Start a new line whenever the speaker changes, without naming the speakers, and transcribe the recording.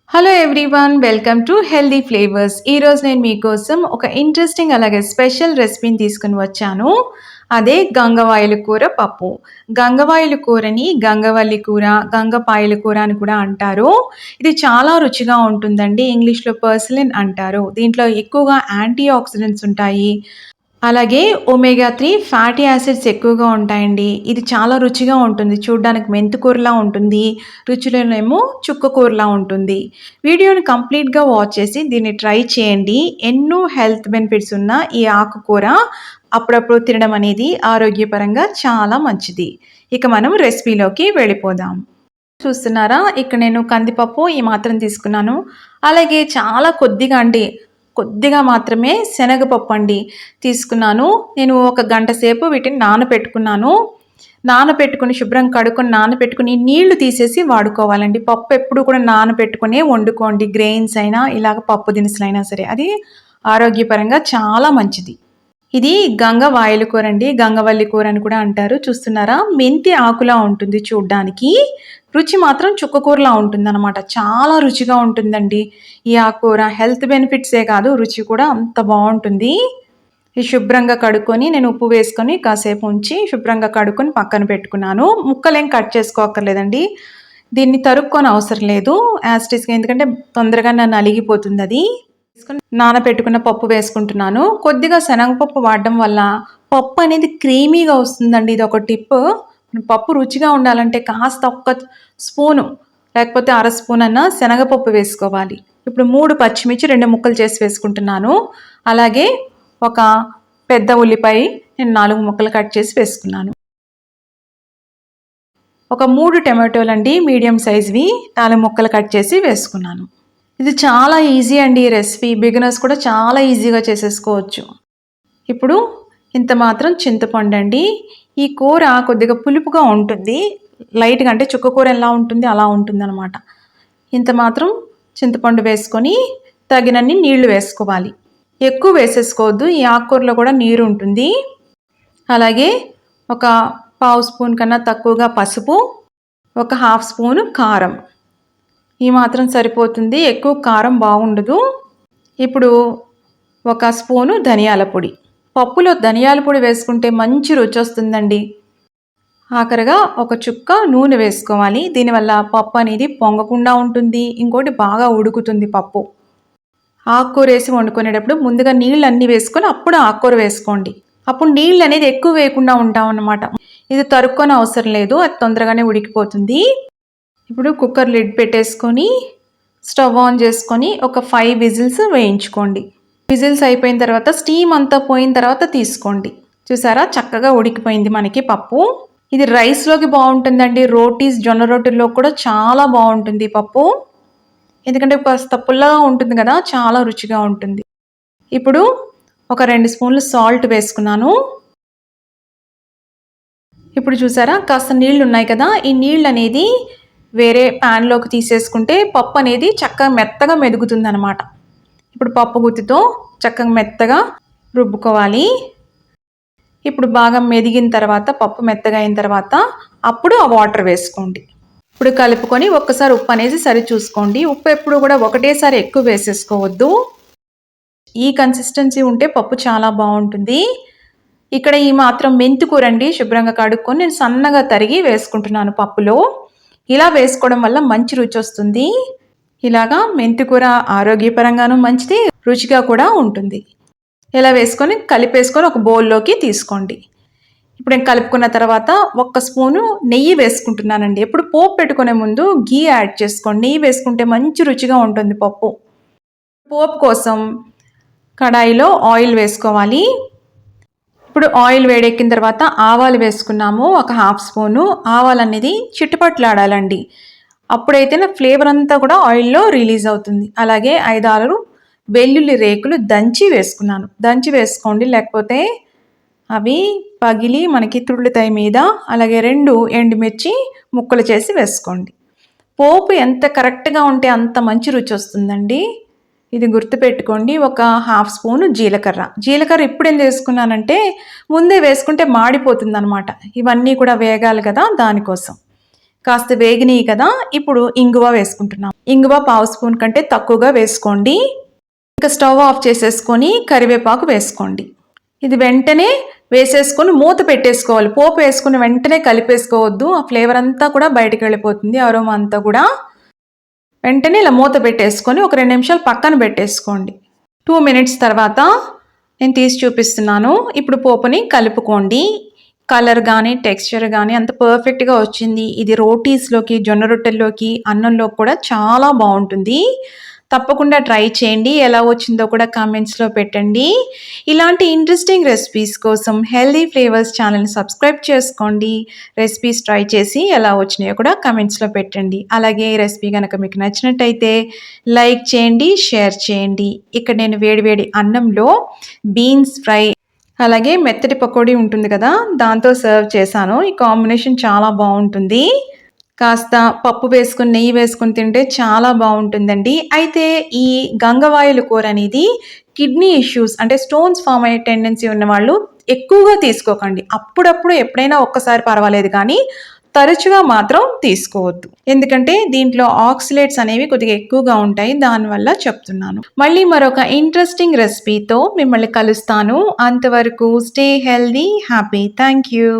Hello everyone, welcome to healthy flavours. ఈరోజు నేను మీకోసం ఒక ఇంట్రెస్టింగ్ అలాగే స్పెషల్ రెసిపీని తీసుకుని వచ్చాను. అదే గంగవాయల కూర పప్పు. గంగవాయల కూరని గంగవల్లి కూర, గంగపాయల కూర అని కూడా అంటారు. ఇది చాలా రుచిగా ఉంటుందండి. ఇంగ్లీష్లో పర్సిలిన్ అంటారు. దీంట్లో ఎక్కువగా యాంటీ ఆక్సిడెంట్స్ ఉంటాయి. అలాగే ఒమేగా 3 ఫ్యాటీ యాసిడ్స్ ఎక్కువగా ఉంటాయండి. ఇది చాలా రుచిగా ఉంటుంది. చూడ్డానికి మెంతికూరలా ఉంటుంది. రుచిలోనేమో చుక్క కూరలా ఉంటుంది. వీడియోని కంప్లీట్‌గా వాచ్ చేసి దీన్ని ట్రై చేయండి. ఎన్నో హెల్త్ బెనిఫిట్స్ ఉన్న ఈ ఆకుకూర అప్పుడప్పుడు తినడం అనేది ఆరోగ్యపరంగా చాలా మంచిది. ఇక మనం రెసిపీలోకి వెళ్ళిపోదాం. చూస్తున్నారా? ఇక్కడ నేను కందిపప్పు ఈ మాత్రం తీసుకున్నాను. అలాగే చాలా కొద్దిగా మాత్రమే శనగపప్పు అండి తీసుకున్నాను. నేను ఒక గంట సేపు వీటిని నానబెట్టుకున్నాను. నానబెట్టుకుని శుభ్రంగా కడుక్కొని నానబెట్టుకుని నీళ్లు తీసేసి వాడుకోవాలండి. పప్పు ఎప్పుడు కూడా నానబెట్టుకునే వండుకోండి. గ్రెయిన్స్ అయినా ఇలాగ పప్పు దినుసులైనా సరే. అది ఆరోగ్యపరంగా చాలా మంచిది. ఇది గంగవాయల కూర అండి. గంగవల్లి కూర అని కూడా అంటారు. చూస్తున్నారా? మెంతి ఆకులా ఉంటుంది చూడ్డానికి. రుచి మాత్రం చుక్కకూరలా ఉంటుందన్నమాట. చాలా రుచిగా ఉంటుందండి ఈ ఆకుకూర. హెల్త్ బెనిఫిట్సే కాదు, రుచి కూడా అంత బాగుంటుంది. ఇది శుభ్రంగా కడుక్కొని నేను ఉప్పు వేసుకొని కాసేపు ఉంచి శుభ్రంగా కడుక్కొని పక్కన పెట్టుకున్నాను. ముక్కలేం కట్ చేసుకోక్కర్లేదండి. దీన్ని తరుక్కొని అవసరం లేదు యాస్టిస్గా, ఎందుకంటే తొందరగా నలిగిపోతుంది అది. నానబెట్టుకున్న పప్పు వేసుకుంటున్నాను. కొద్దిగా శనగపప్పు వాడడం వల్ల పప్పు అనేది క్రీమీగా వస్తుందండి. ఇది ఒక టిప్. పప్పు రుచిగా ఉండాలంటే కాస్త ఒక్క స్పూను లేకపోతే అర స్పూన్ అన్న శనగపప్పు వేసుకోవాలి. ఇప్పుడు 3 పచ్చిమిర్చి 2 ముక్కలు చేసి వేసుకుంటున్నాను. అలాగే ఒక పెద్ద ఉల్లిపాయ నేను 4 ముక్కలు కట్ చేసి వేసుకున్నాను. ఒక 3 టమాటోలండి మీడియం సైజ్వి 4 ముక్కలు కట్ చేసి వేసుకున్నాను. ఇది చాలా ఈజీ అండి ఈ రెసిపీ. బిగినర్స్ కూడా చాలా ఈజీగా చేసేసుకోవచ్చు. ఇప్పుడు ఇంత మాత్రం చింతపండు అండి. ఈ కూర కొద్దిగా పులుపుగా ఉంటుంది. లైట్గా, అంటే చుక్క కూర ఎలా ఉంటుంది అలా ఉంటుందన్నమాట. ఇంత మాత్రం చింతపండు వేసుకొని తగినన్ని నీళ్లు వేసుకోవాలి. ఎక్కువ వేసేసుకోవద్దు, ఈ ఆకుకూరలో కూడా నీరు ఉంటుంది. అలాగే ఒక పావు స్పూన్ కన్నా తక్కువగా పసుపు, ఒక హాఫ్ స్పూను కారం. ఈ మాత్రం సరిపోతుంది, ఎక్కువ కారం బాగుండదు. ఇప్పుడు ఒక స్పూను ధనియాల పొడి. పప్పులో ధనియాల పొడి వేసుకుంటే మంచి రుచి వస్తుందండి. ఆఖరిగా ఒక చుక్క నూనె వేసుకోవాలి. దీనివల్ల పప్పు అనేది పొంగకుండా ఉంటుంది. ఇంకోటి బాగా ఉడుకుతుంది పప్పు. ఆకుకూర వేసి వండుకునేటప్పుడు ముందుగా నీళ్ళు అన్నీ వేసుకొని అప్పుడు ఆకుకూర వేసుకోండి. అప్పుడు నీళ్ళు అనేది ఎక్కువ వేయకుండా ఉంటాం అన్నమాట. ఇది తరుక్కొని అవసరం లేదు, అది తొందరగానే ఉడికిపోతుంది. ఇప్పుడు కుక్కర్ లిడ్ పెట్టేసుకొని స్టవ్ ఆన్ చేసుకొని ఒక 5 విజిల్స్ వేయించుకోండి. విజిల్స్ అయిపోయిన తర్వాత స్టీమ్ అంతా పోయిన తర్వాత తీసుకోండి. చూసారా? చక్కగా ఉడికిపోయింది మనకి పప్పు. ఇది రైస్లోకి బాగుంటుందండి. రోటీస్, జొన్న రొట్టెల్లో కూడా చాలా బాగుంటుంది పప్పు. ఎందుకంటే కాస్త పుల్లగా ఉంటుంది కదా, చాలా రుచిగా ఉంటుంది. ఇప్పుడు ఒక 2 స్పూన్లు సాల్ట్ వేసుకున్నాను. ఇప్పుడు చూసారా? కాస్త నీళ్ళు ఉన్నాయి కదా, ఈ నీళ్ళు అనేది వేరే ప్యాన్లోకి తీసేసుకుంటే పప్పు అనేది చక్కగా మెత్తగా మెదుగుతుంది అనమాట. ఇప్పుడు పప్పు గుత్తితో చక్కగా మెత్తగా రుబ్బుకోవాలి. ఇప్పుడు బాగా మెదిగిన తర్వాత, పప్పు మెత్తగా అయిన తర్వాత అప్పుడు ఆ వాటర్ వేసుకోండి. ఇప్పుడు కలుపుకొని ఒక్కసారి ఉప్పు అనేది సరి చూసుకోండి. ఉప్పు ఎప్పుడు కూడా ఒకటేసారి ఎక్కువ వేసేసుకోవద్దు. ఈ కన్సిస్టెన్సీ ఉంటే పప్పు చాలా బాగుంటుంది. ఇక్కడ ఈ మాత్రం మెంతికూర అండి, శుభ్రంగా కడుక్కొని నేను సన్నగా తరిగి వేసుకుంటున్నాను పప్పులో. ఇలా వేసుకోవడం వల్ల మంచి రుచి వస్తుంది. ఇలాగా మెంతికూర ఆరోగ్యపరంగానూ మంచిది, రుచిగా కూడా ఉంటుంది. ఇలా వేసుకొని కలిపేసుకొని ఒక బౌల్లోకి తీసుకోండి. ఇప్పుడు నేను కలుపుకున్న తర్వాత 1 స్పూను నెయ్యి వేసుకుంటున్నానండి. ఎప్పుడు పోపు పెట్టుకునే ముందు ఘీ యాడ్ చేసుకోండి. నెయ్యి వేసుకుంటే మంచి రుచిగా ఉంటుంది పప్పు. పోపు కోసం కడాయిలో ఆయిల్ వేసుకోవాలి. ఇప్పుడు ఆయిల్ వేడెక్కిన తర్వాత ఆవాలు వేసుకున్నాము. ఒక హాఫ్ స్పూను ఆవాలు అనేది చిట్టుపట్లాడాలండి. అప్పుడైతేనే ఫ్లేవర్ అంతా కూడా ఆయిల్లో రిలీజ్ అవుతుంది. అలాగే 5-6 వెల్లుల్లి రేకులు దంచి వేసుకున్నాను. దంచి వేసుకోండి, లేకపోతే అవి పగిలి మనకి తుళ్ళుతాయి మీద. అలాగే 2 ఎండుమిర్చి ముక్కలు చేసి వేసుకోండి. పోపు ఎంత కరెక్ట్గా ఉంటే అంత మంచి రుచి వస్తుందండి. ఇది గుర్తుపెట్టుకోండి. ఒక హాఫ్ స్పూను జీలకర్ర ఇప్పుడు ఏం చేసుకున్నానంటే ముందే వేసుకుంటే మాడిపోతుంది అనమాట. ఇవన్నీ కూడా వేగాలి కదా, దానికోసం. కాస్త వేగినాయి కదా, ఇప్పుడు ఇంగువ వేసుకుంటున్నాం. ఇంగువ పావు స్పూన్ కంటే తక్కువగా వేసుకోండి. ఇంకా స్టవ్ ఆఫ్ చేసేసుకొని కరివేపాకు వేసుకోండి. ఇది వెంటనే వేసేసుకొని మూత పెట్టేసుకోవాలి. పోపు వేసుకుని వెంటనే కలిపేసుకోవద్దు, ఆ ఫ్లేవర్ అంతా కూడా బయటకు వెళ్ళిపోతుంది, అరోమా అంతా కూడా. వెంటనే ఇలా మూత పెట్టేసుకొని ఒక 2 నిమిషాలు పక్కన పెట్టేసుకోండి. 2 మినిట్స్ తర్వాత నేను తీసి చూపిస్తున్నాను. ఇప్పుడు పోపుని కలుపుకోండి. కలర్ కానీ టెక్స్చర్ కానీ అంత పర్ఫెక్ట్గా వచ్చింది. ఇది రోటీస్లోకి, జొన్న రొట్టెల్లోకి, అన్నంలో కూడా చాలా బాగుంటుంది. తప్పకుండా ట్రై చేయండి. ఎలా వచ్చిందో కూడా కామెంట్స్లో పెట్టండి. ఇలాంటి ఇంట్రెస్టింగ్ రెసిపీస్ కోసం హెల్దీ ఫ్లేవర్స్ ఛానల్ని సబ్స్క్రైబ్ చేసుకోండి. రెసిపీస్ ట్రై చేసి ఎలా వచ్చినాయో కూడా కామెంట్స్లో పెట్టండి. అలాగే ఈ రెసిపీ కనుక మీకు నచ్చినట్టయితే లైక్ చేయండి, షేర్ చేయండి. ఇక్కడ నేను వేడివేడి అన్నంలో బీన్స్ ఫ్రై, అలాగే మెత్తటి పకోడీ ఉంటుంది కదా, దాంతో సర్వ్ చేశాను. ఈ కాంబినేషన్ చాలా బాగుంటుంది. కాస్త పప్పు వేసుకొని నెయ్యి వేసుకొని తింటే చాలా బాగుంటుందండి. అయితే ఈ గంగవాయల కూర అనేది కిడ్నీ ఇష్యూస్ అంటే స్టోన్స్ ఫామ్ అయ్యే టెండెన్సీ ఉన్నవాళ్ళు ఎక్కువగా తీసుకోకండి. అప్పుడప్పుడు ఎప్పుడైనా ఒక్కసారి పర్వాలేదు, కానీ తరచుగా మాత్రం తీసుకోవద్దు. ఎందుకంటే దీంట్లో ఆక్సిలేట్స్ అనేవి కొద్దిగా ఎక్కువగా ఉంటాయి, దానివల్ల చెప్తున్నాను. మళ్ళీ మరొక ఇంట్రెస్టింగ్ రెసిపీతో మిమ్మల్ని కలుస్తాను. అంతవరకు stay healthy, happy. Thank you.